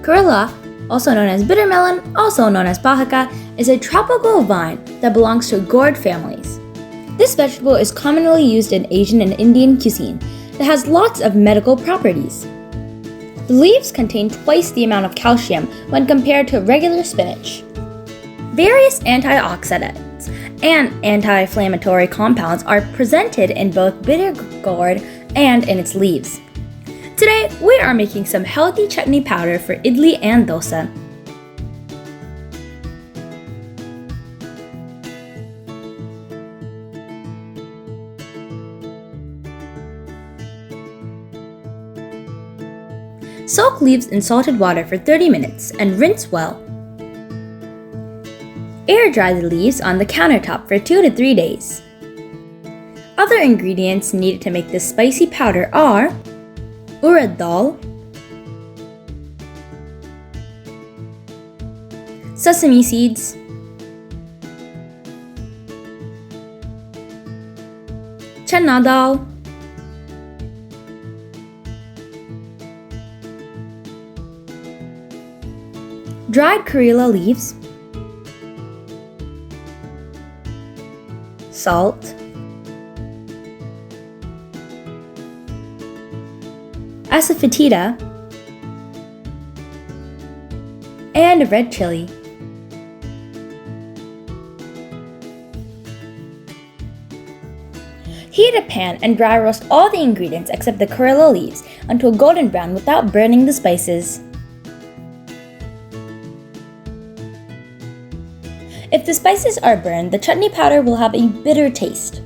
Karilla, also known as bitter melon, also known as Pavakai, is a tropical vine that belongs to gourd families. This vegetable is commonly used in Asian and Indian cuisine. It has lots of medical properties. The leaves contain twice the amount of calcium when compared to regular spinach. Various antioxidants and anti-inflammatory compounds are presented in both bitter gourd and in its leaves. Today, we are making some healthy chutney powder for idli and dosa. Soak leaves in salted water for 30 minutes and rinse well. Air dry the leaves on the countertop for 2 to 3 days. Other ingredients needed to make this spicy powder are urad dal, sesame seeds, chana dal, dried karilla leaves, salt, asafoetida, and red chili. Heat a pan and dry roast all the ingredients except the karilla leaves until golden brown without burning the spices. If the spices are burned, the chutney powder will have a bitter taste.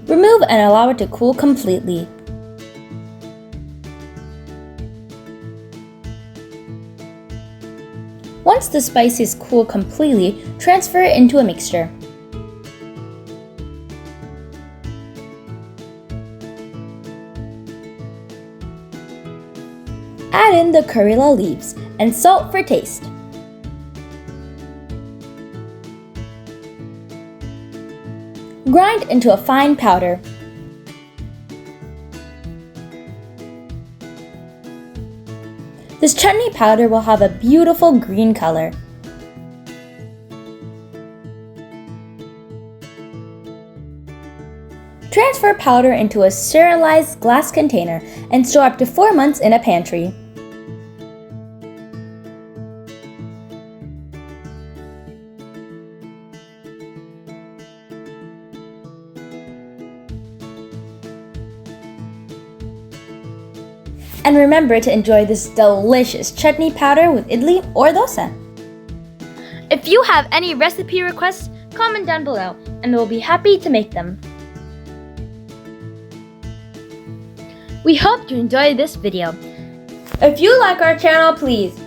Remove and allow it to cool completely. Once the spices cool completely, transfer it into a mixture. Add in the karilla leaves and salt for taste. Grind into a fine powder. This chutney powder will have a beautiful green color. Transfer powder into a sterilized glass container and store up to 4 months in a pantry. And remember to enjoy this delicious chutney powder with idli or dosa. If you have any recipe requests, comment down below and we'll be happy to make them. We hope you enjoyed this video. If you like our channel, please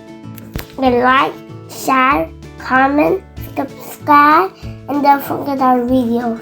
like, share, comment, subscribe, and don't forget our videos.